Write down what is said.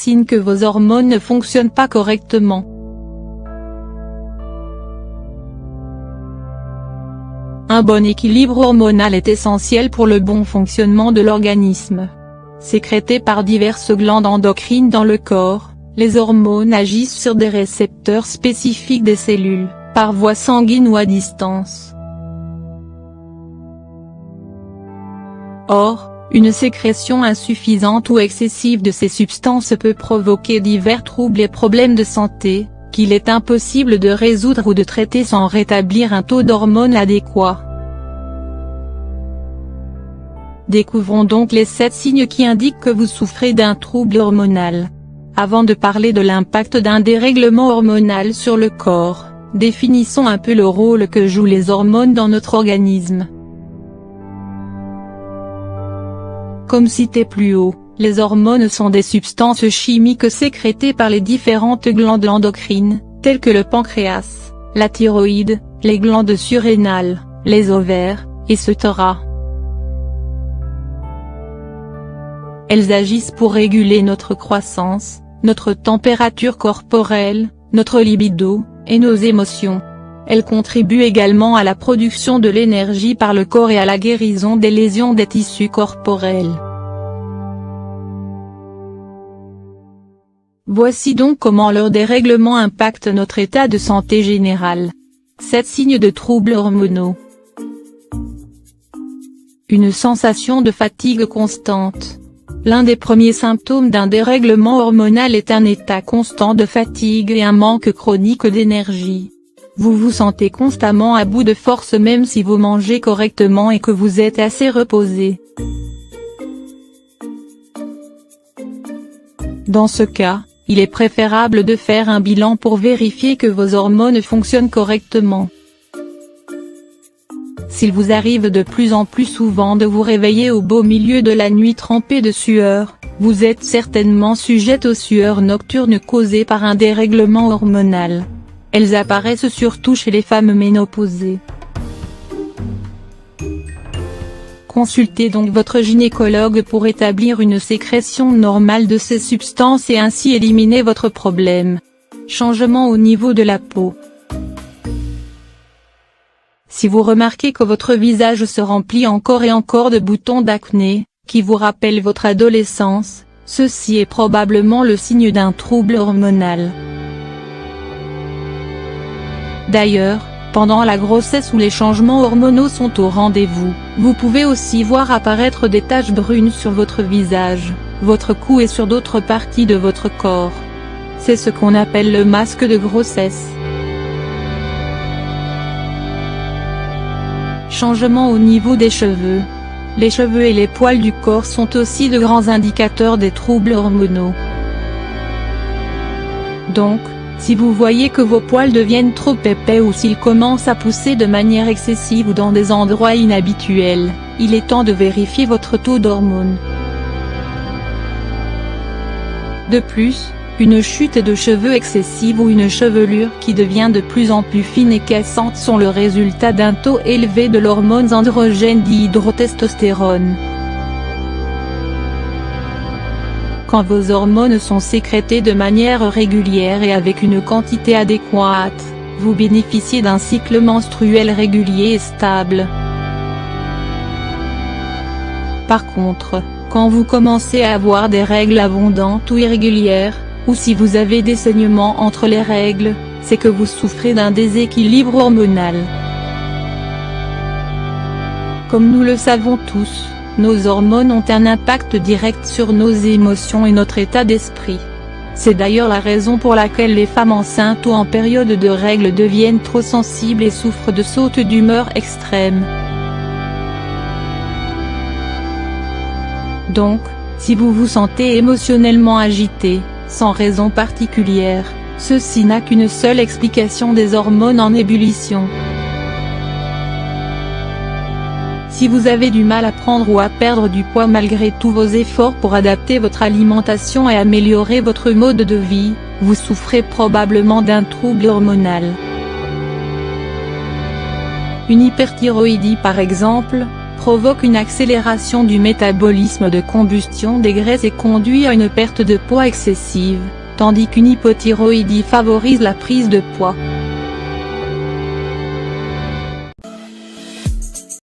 signe que vos hormones ne fonctionnent pas correctement. Un bon équilibre hormonal est essentiel pour le bon fonctionnement de l'organisme. Sécrétées par diverses glandes endocrines dans le corps, les hormones agissent sur des récepteurs spécifiques des cellules, par voie sanguine ou à distance. Or, une sécrétion insuffisante ou excessive de ces substances peut provoquer divers troubles et problèmes de santé, qu'il est impossible de résoudre ou de traiter sans rétablir un taux d'hormones adéquat. Découvrons donc les 7 signes qui indiquent que vous souffrez d'un trouble hormonal. Avant de parler de l'impact d'un dérèglement hormonal sur le corps, définissons un peu le rôle que jouent les hormones dans notre organisme. Comme cité plus haut, les hormones sont des substances chimiques sécrétées par les différentes glandes endocrines, telles que le pancréas, la thyroïde, les glandes surrénales, les ovaires, etc. Elles agissent pour réguler notre croissance, notre température corporelle, notre libido, et nos émotions. Elles contribuent également à la production de l'énergie par le corps et à la guérison des lésions des tissus corporels. Voici donc comment leur dérèglement impacte notre état de santé général. 7 signes de troubles hormonaux. Une sensation de fatigue constante. L'un des premiers symptômes d'un dérèglement hormonal est un état constant de fatigue et un manque chronique d'énergie. Vous vous sentez constamment à bout de force même si vous mangez correctement et que vous êtes assez reposé. Dans ce cas, il est préférable de faire un bilan pour vérifier que vos hormones fonctionnent correctement. S'il vous arrive de plus en plus souvent de vous réveiller au beau milieu de la nuit trempé de sueur, vous êtes certainement sujette aux sueurs nocturnes causées par un dérèglement hormonal. Elles apparaissent surtout chez les femmes ménopausées. Consultez donc votre gynécologue pour établir une sécrétion normale de ces substances et ainsi éliminer votre problème. Changement au niveau de la peau. Si vous remarquez que votre visage se remplit encore et encore de boutons d'acné, qui vous rappellent votre adolescence, ceci est probablement le signe d'un trouble hormonal. D'ailleurs, pendant la grossesse où les changements hormonaux sont au rendez-vous, vous pouvez aussi voir apparaître des taches brunes sur votre visage, votre cou et sur d'autres parties de votre corps. C'est ce qu'on appelle le masque de grossesse. Changement au niveau des cheveux. Les cheveux et les poils du corps sont aussi de grands indicateurs des troubles hormonaux. Donc, si vous voyez que vos poils deviennent trop épais ou s'ils commencent à pousser de manière excessive ou dans des endroits inhabituels, il est temps de vérifier votre taux d'hormones. De plus, une chute de cheveux excessive ou une chevelure qui devient de plus en plus fine et cassante sont le résultat d'un taux élevé de l'hormone androgène dihydrotestostérone. Quand vos hormones sont sécrétées de manière régulière et avec une quantité adéquate, vous bénéficiez d'un cycle menstruel régulier et stable. Par contre, quand vous commencez à avoir des règles abondantes ou irrégulières, ou si vous avez des saignements entre les règles, c'est que vous souffrez d'un déséquilibre hormonal. Comme nous le savons tous, nos hormones ont un impact direct sur nos émotions et notre état d'esprit. C'est d'ailleurs la raison pour laquelle les femmes enceintes ou en période de règles deviennent trop sensibles et souffrent de sautes d'humeur extrêmes. Donc, si vous vous sentez émotionnellement agité, sans raison particulière, ceci n'a qu'une seule explication: des hormones en ébullition. Si vous avez du mal à prendre ou à perdre du poids malgré tous vos efforts pour adapter votre alimentation et améliorer votre mode de vie, vous souffrez probablement d'un trouble hormonal. Une hyperthyroïdie par exemple, provoque une accélération du métabolisme de combustion des graisses et conduit à une perte de poids excessive, tandis qu'une hypothyroïdie favorise la prise de poids.